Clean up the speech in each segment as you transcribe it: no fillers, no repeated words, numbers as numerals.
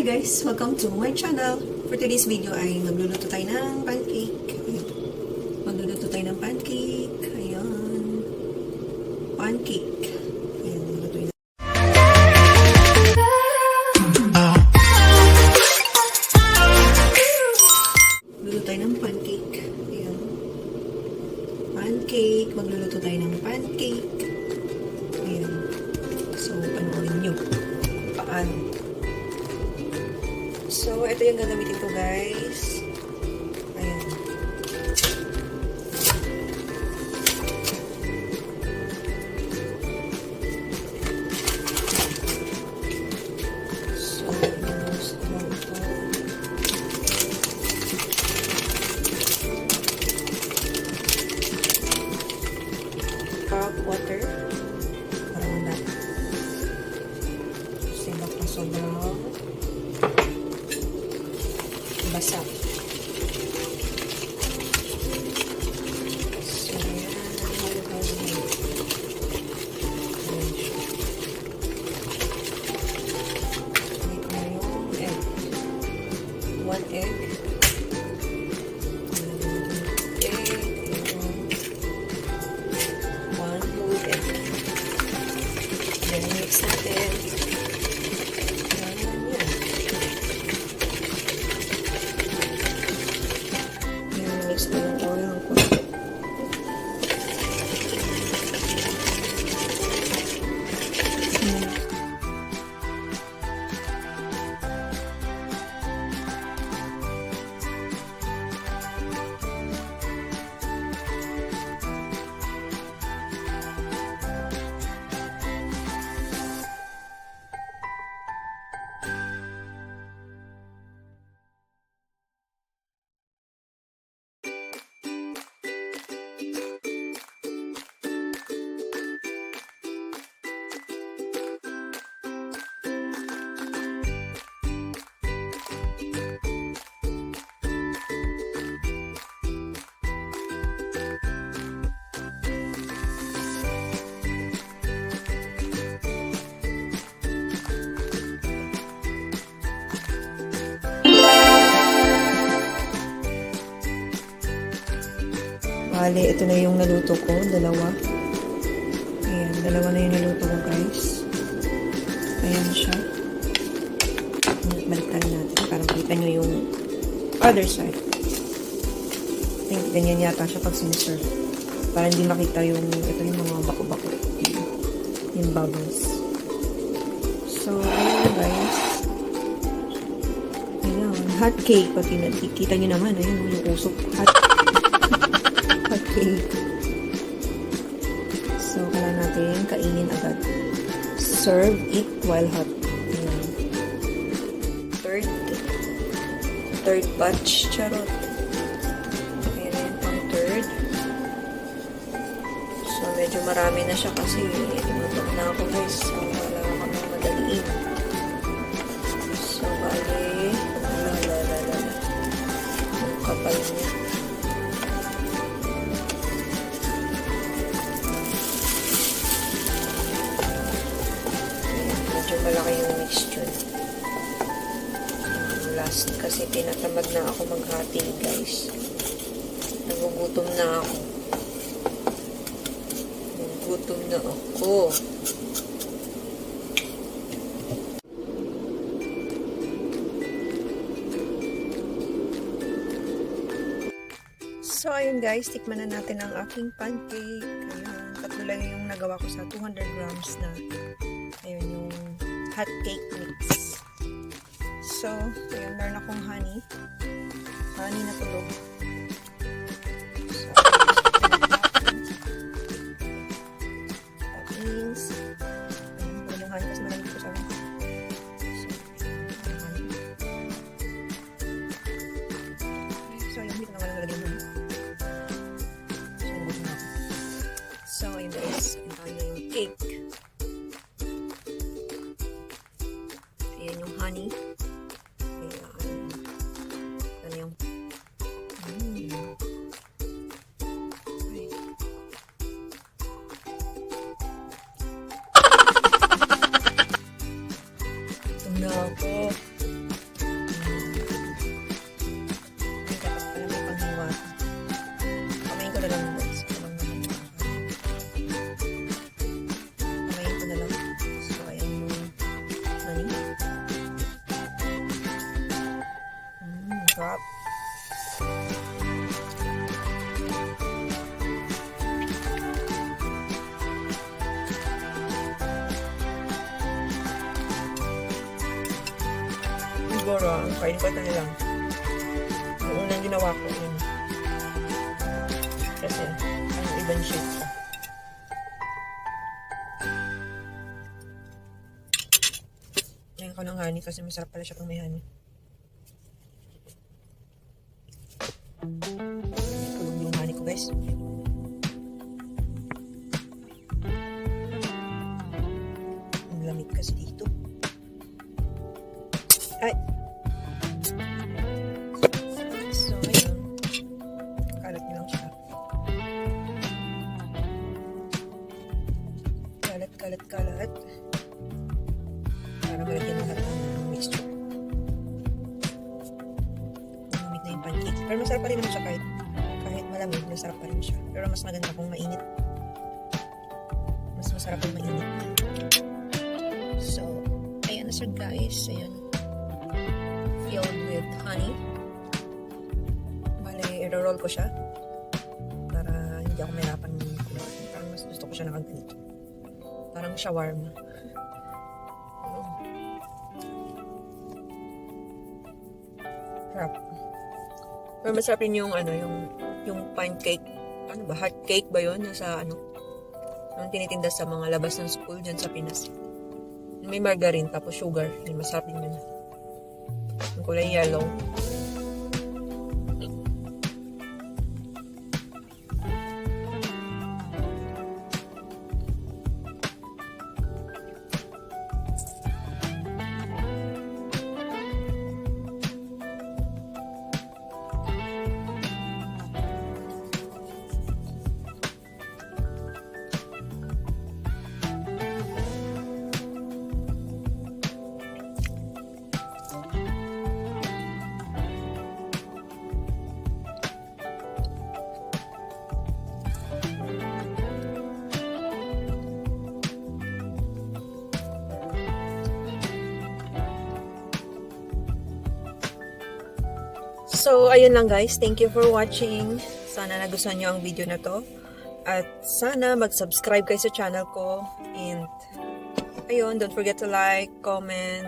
guys! Welcome to my channel. For today's video ay magluluto tayo ng pancake. Magluluto tayo ng pancake. Ayan. Pancake. Ayan, magluluto na. Magluluto tayo ng pancake. Ayan. Pancake. Magluluto tayo ng pancake. Ayan. So, panoorin nyo. Paano? So, ito yung gagamitin ko, guys. Ayan. So, use ko ito. Cup water. Parang wala. Sibak na sobrang basa. So, yan. Halo-halo na yun. Ito na yung egg. 1 egg. One whole egg. Then, mix natin. Bale, ito na yung naluto ko. Dalawa. Ayan, dalawa na yung naluto ko, guys. Ayan siya. Balikan natin para makita nyo yung other side. I think ganyan yata siya pag siniserve. Para hindi makita yung, ito yung mga bako-bako. Yung bubbles. So, ayan guys. Ayan, hot cake. Pati nakikita nyo naman, ayan, yung usok. Hot cake. So, kailangan natin kainin agad. Serve it while hot. Ayan. Third batch. Charot. Ayan, pang third. So, medyo marami na siya kasi inutok na ako, guys. So, wala kami madaliin. So, bali. Ang kapal niya. Malaki yung mixture. Last kasi tinatamad na ako maghati, guys. Nagugutom na ako. Nagugutom na ako. So, ayun guys, tikman na natin ang aking pancake. Ayun, tatlo lang yung nagawa ko sa 200 grams na. Ayun yung hot cake mix. So, ayun, meron akong honey. Honey na tulog. So, toppings. Ayun, meron yung honey kasi malamig ko sa akin. So, ayun, dito naman ang lalagyan mo. So, ayun guys, ayun na yung cake. Ayan yung honey. Ayan. Ayan yung siguro, ang kain ko na lang. Yung unang ginawa ko, yun. Kasi, ang ibang shape siya. Ngayon ko ng honey kasi masarap pala siya pang may honey. Kulog yung honey ko, guys. Ang lamig kasi dito. Ay! So, ayun. Kalat niyo lang siya. Kalat. Para malagyan ng lahat ng mixture. Malamig na yung pancake. Pero masarap pa rin naman siya kahit malamig, masarap pa rin siya. Pero mas maganda kung mainit. Mas masarap kung mainit. So, ayan na siya guys. Ayan. Filled with honey. Bale, i-roll ko siya. Para hindi ako mahirapan ng kulor. Parang mas gusto ko siya nakaganito. Parang shawarma. Sarap. Pero masarap rin yung yung pancake. Ano ba? Heart cake ba yun? Yung sa yung tinitinda sa mga labas ng school dyan sa Pinas. May margarine tapos sugar. Yung masarap din yun. Yung kulay yellow. So, ayun lang guys. Thank you for watching. Sana nagustuhan nyo ang video na to. At sana mag-subscribe kayo sa channel ko. And, ayun, don't forget to like, comment,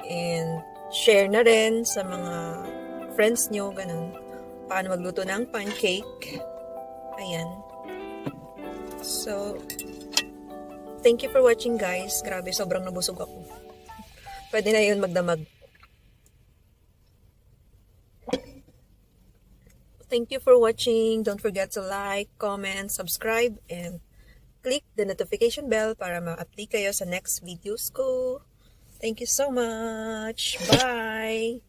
and share na rin sa mga friends nyo. Ganun. Paano magluto ng pancake. Ayan. So, thank you for watching guys. Grabe, sobrang nabusog ako. Pwede na yun magdamag. Thank you for watching. Don't forget to like, comment, subscribe, and click the notification bell para ma-update kayo sa next videos ko. Thank you so much. Bye!